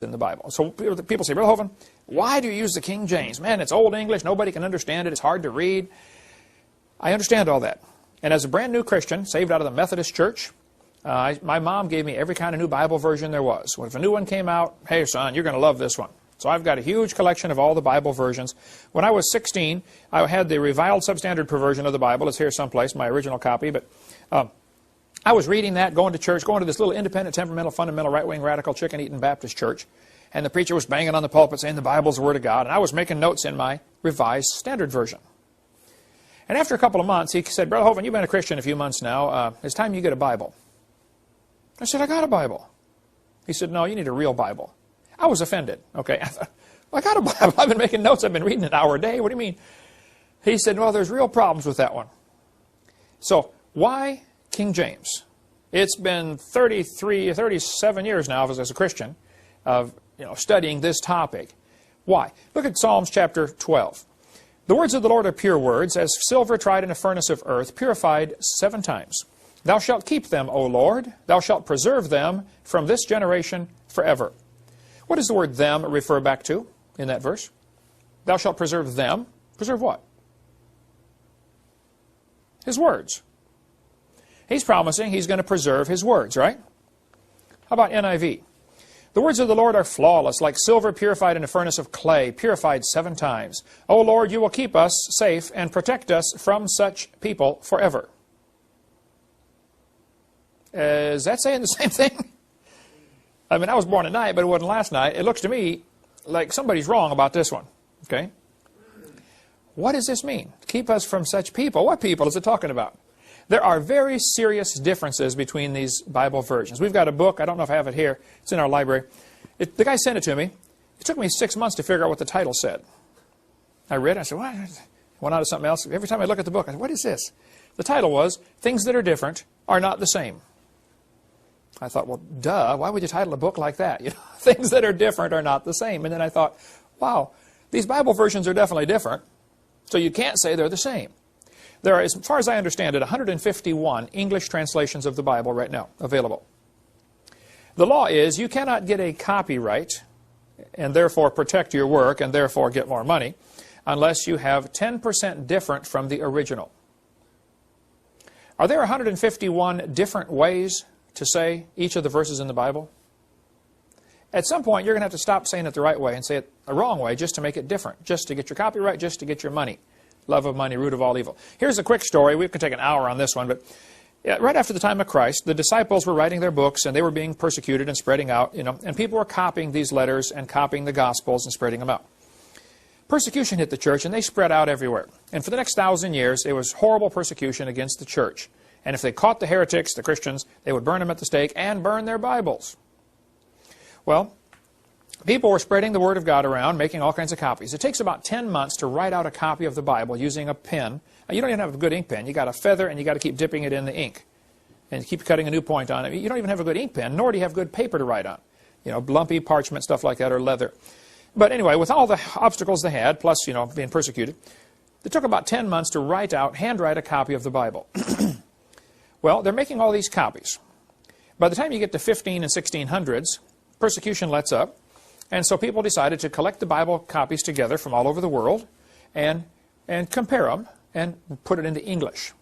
in the Bible. So people say, Brother Hovind, why do you use the King James? Man, it's Old English. Nobody can understand it. It's hard to read. I understand all that. And as a brand new Christian, saved out of the Methodist Church, my mom gave me every kind of new Bible version there was. If a new one came out, hey, son, you're going to love this one. So I've got a huge collection of all the Bible versions. When I was 16, I had the reviled substandard perversion of the Bible. It's here someplace, my original copy. But I was reading that, going to church, going to this little independent, temperamental, fundamental, right-wing, radical, chicken-eating Baptist church. And the preacher was banging on the pulpit saying the Bible's the Word of God. And I was making notes in my revised standard version. And after a couple of months, he said, Brother Hovind, you've been a Christian a few months now. It's time you get a Bible. I said, I got a Bible. He said, no, you need a real Bible. I was offended. Okay, I thought, well, I got a Bible. I've been making notes. I've been reading an hour a day. What do you mean? He said, well, there's real problems with that one. So why King James? It's been 37 years now as a Christian of studying this topic. Why? Look at Psalms chapter 12. The words of the Lord are pure words, as silver tried in a furnace of earth, purified 7 times. Thou shalt keep them, O Lord. Thou shalt preserve them from this generation forever. What does the word them refer back to in that verse? Thou shalt preserve them. Preserve what? His words. He's promising he's going to preserve his words, right? How about NIV? The words of the Lord are flawless, like silver purified in a furnace of clay, purified 7 times. O Lord, you will keep us safe and protect us from such people forever. Is that saying the same thing? I mean, I was born at night, but it wasn't last night. It looks to me like somebody's wrong about this one. Okay? What does this mean? Keep us from such people. What people is it talking about? There are very serious differences between these Bible versions. We've got a book. I don't know if I have it here. It's in our library. The guy sent it to me. It took me 6 months to figure out what the title said. I read it. I said, what? Went on to something else. Every time I look at the book, I said, what is this? The title was, Things That Are Different Are Not the Same. I thought, well, duh, why would you title a book like that? Things that are different are not the same. And then I thought, wow, these Bible versions are definitely different, so you can't say they're the same. There are, as far as I understand it, 151 English translations of the Bible right now available. The law is you cannot get a copyright and therefore protect your work and therefore get more money unless you have 10% different from the original. Are there 151 different ways to say each of the verses in the Bible? At some point, you're going to have to stop saying it the right way and say it the wrong way just to make it different, just to get your copyright, just to get your money. Love of money, root of all evil. Here's a quick story. We could take an hour on this one, but right after the time of Christ, the disciples were writing their books, and they were being persecuted and spreading out, and people were copying these letters and copying the Gospels and spreading them out. Persecution hit the church, and they spread out everywhere. And for the next 1,000 years, it was horrible persecution against the church. And if they caught the heretics, the Christians, they would burn them at the stake and burn their Bibles. Well, people were spreading the Word of God around, making all kinds of copies. It takes about 10 months to write out a copy of the Bible using a pen. Now, you don't even have a good ink pen. You got a feather, and you got to keep dipping it in the ink and keep cutting a new point on it. You don't even have a good ink pen, nor do you have good paper to write on. Lumpy parchment, stuff like that, or leather. But anyway, with all the obstacles they had, plus, being persecuted, it took about 10 months to handwrite a copy of the Bible. Well, they're making all these copies. By the time you get to 15 and 1600s, persecution lets up, and so people decided to collect the Bible copies together from all over the world and compare them and put it into English.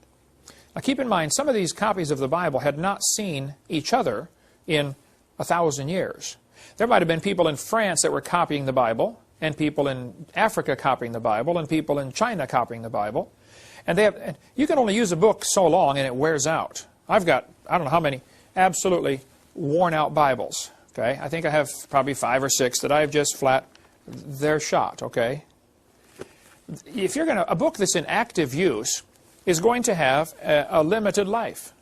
Now keep in mind, some of these copies of the Bible had not seen each other in 1,000 years. There might have been people in France that were copying the Bible, and people in Africa copying the Bible, and people in China copying the Bible. And you can only use a book so long and it wears out. I've got, I don't know how many, absolutely worn out Bibles. Okay, I think I have probably 5 or 6 that I've just they're shot, okay? If you're a book that's in active use is going to have a limited life.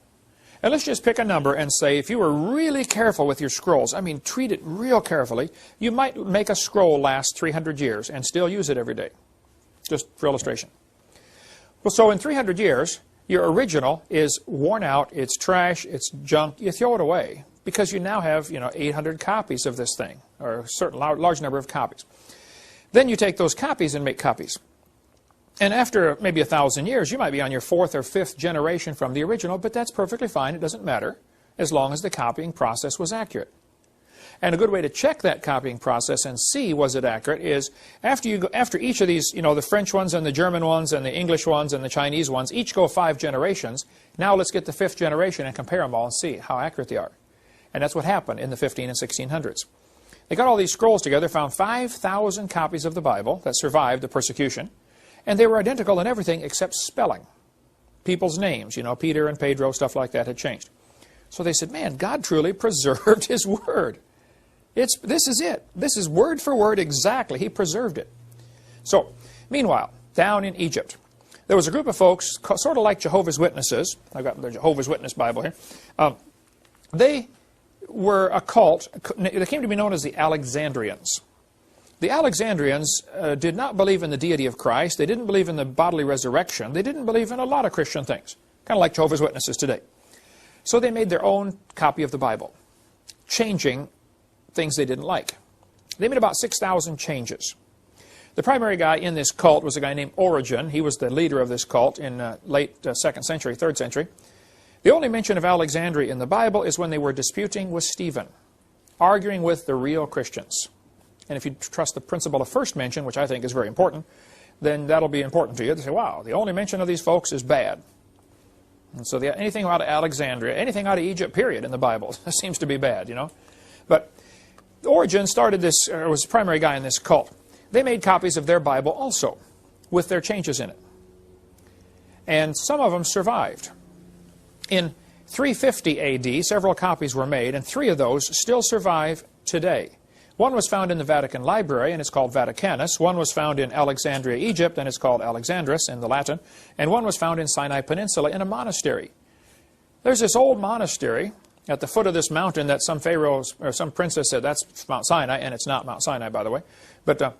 And let's just pick a number and say if you were really careful with your scrolls, I mean treat it real carefully, you might make a scroll last 300 years and still use it every day. Just for illustration. Well, so in 300 years, your original is worn out, it's trash, it's junk, you throw it away because you now have 800 copies of this thing, or a certain large number of copies. Then you take those copies and make copies. And after maybe 1,000 years, you might be on your 4th or 5th generation from the original, but that's perfectly fine, it doesn't matter, as long as the copying process was accurate. And a good way to check that copying process and see was it accurate is after each of these, the French ones and the German ones and the English ones and the Chinese ones, each go 5 generations. Now let's get the 5th generation and compare them all and see how accurate they are. And that's what happened in the 15 and 1600s. They got all these scrolls together, found 5,000 copies of the Bible that survived the persecution, and they were identical in everything except spelling. People's names, Peter and Pedro, stuff like that had changed. So they said, man, God truly preserved His Word. This is it. This is word for word exactly. He preserved it. So, meanwhile, down in Egypt, there was a group of folks, sort of like Jehovah's Witnesses. I've got the Jehovah's Witness Bible here. They were a cult. They came to be known as the Alexandrians. The Alexandrians did not believe in the deity of Christ. They didn't believe in the bodily resurrection. They didn't believe in a lot of Christian things, kind of like Jehovah's Witnesses today. So they made their own copy of the Bible, changing things they didn't like. They made about 6,000 changes. The primary guy in this cult was a guy named Origen. He was the leader of this cult in late 2nd century, 3rd century. The only mention of Alexandria in the Bible is when they were disputing with Stephen, arguing with the real Christians. And if you trust the principle of first mention, which I think is very important, then that'll be important to you. They say, wow, the only mention of these folks is bad. And so anything out of Alexandria, anything out of Egypt, period, in the Bible seems to be bad, But Origen started this, or was the primary guy in this cult. They made copies of their Bible also, with their changes in it. And some of them survived. In 350 AD, several copies were made, and 3 of those still survive today. One was found in the Vatican Library, and it's called Vaticanus. One was found in Alexandria, Egypt, and it's called Alexandrus in the Latin. And one was found in Sinai Peninsula in a monastery. There's this old monastery at the foot of this mountain that some pharaoh or some princess said, that's Mount Sinai, and it's not Mount Sinai, by the way. But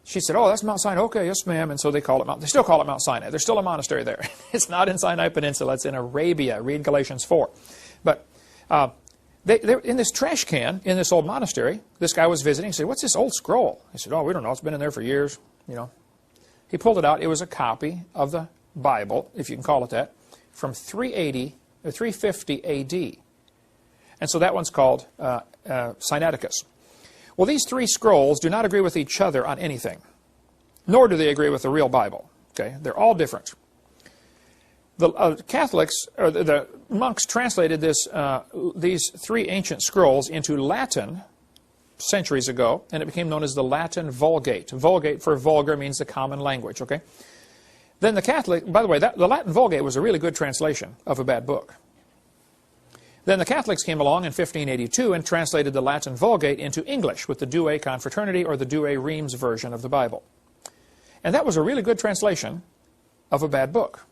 she said, oh, that's Mount Sinai. Okay, yes, ma'am. And so they still call it Mount Sinai. There's still a monastery there. It's not in Sinai Peninsula. It's in Arabia. Read Galatians 4. But they're in this trash can in this old monastery. This guy was visiting. He said, what's this old scroll? He said, oh, we don't know. It's been in there for years. He pulled it out. It was a copy of the Bible, if you can call it that, from 350 AD. And so that one's called Sinaiticus. Well, these 3 scrolls do not agree with each other on anything, nor do they agree with the real Bible. Okay, they're all different. The Catholics, or the monks, translated these 3 ancient scrolls into Latin centuries ago, and it became known as the Latin Vulgate. Vulgate for vulgar means the common language. Okay. Then the Catholic, by the way, the Latin Vulgate was a really good translation of a bad book. Then the Catholics came along in 1582 and translated the Latin Vulgate into English with the Douay Confraternity or the Douay Rheims version of the Bible. And that was a really good translation of a bad book.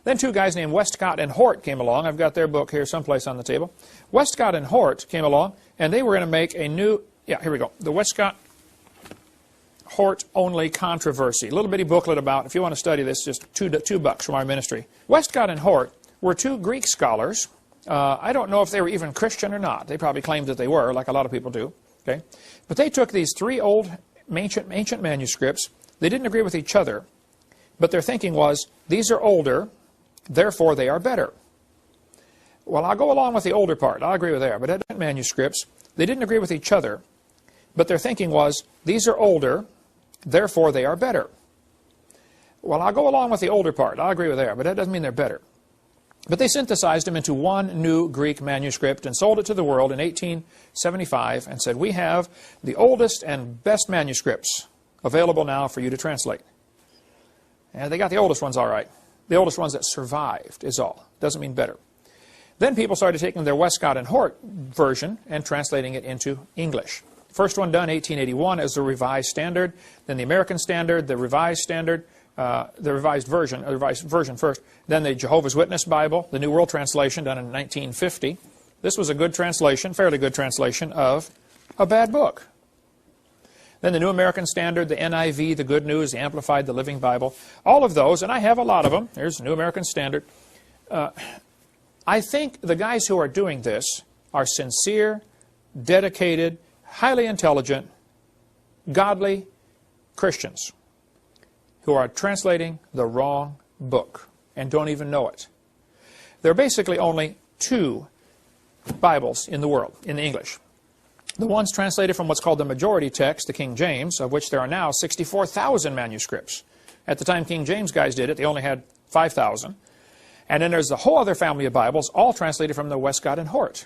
Then 2 guys named Westcott and Hort came along. I've got their book here someplace on the table. Westcott and Hort came along, and they were going to make a new, here we go, the Westcott-Hort Only Controversy. A little bitty booklet about, if you want to study this, just $2 from our ministry. Westcott and Hort were 2 Greek scholars. I don't know if they were even Christian or not. They probably claimed that they were, like a lot of people do. Okay, but they took these 3 old ancient manuscripts. They didn't agree with each other, but their thinking was, these are older, therefore they are better. Well, I'll go along with the older part. I'll agree with that. But ancient manuscripts, they didn't agree with each other, but their thinking was, these are older, therefore they are better. Well, I'll go along with the older part. I'll agree with that, but that doesn't mean they're better. But they synthesized them into one new Greek manuscript and sold it to the world in 1875 and said, we have the oldest and best manuscripts available now for you to translate. And they got the oldest ones all right. The oldest ones that survived is all. Doesn't mean better. Then people started taking their Westcott and Hort version and translating it into English. First one done, 1881, as the Revised Standard. Then the American Standard, the Revised Standard, the revised version first, then the Jehovah's Witness Bible, the New World Translation done in 1950. This was a good translation, fairly good translation of a bad book. Then the New American Standard, the NIV, the Good News, the Amplified, the Living Bible, all of those, and I have a lot of them. Here's the New American Standard. I think the guys who are doing this are sincere, dedicated, highly intelligent, godly Christians who are translating the wrong book and don't even know it. There are basically only 2 Bibles in the world, in the English. The ones translated from what's called the majority text, the King James, of which there are now 64,000 manuscripts. At the time King James guys did it, they only had 5,000. And then there's the whole other family of Bibles, all translated from the Westcott and Hort.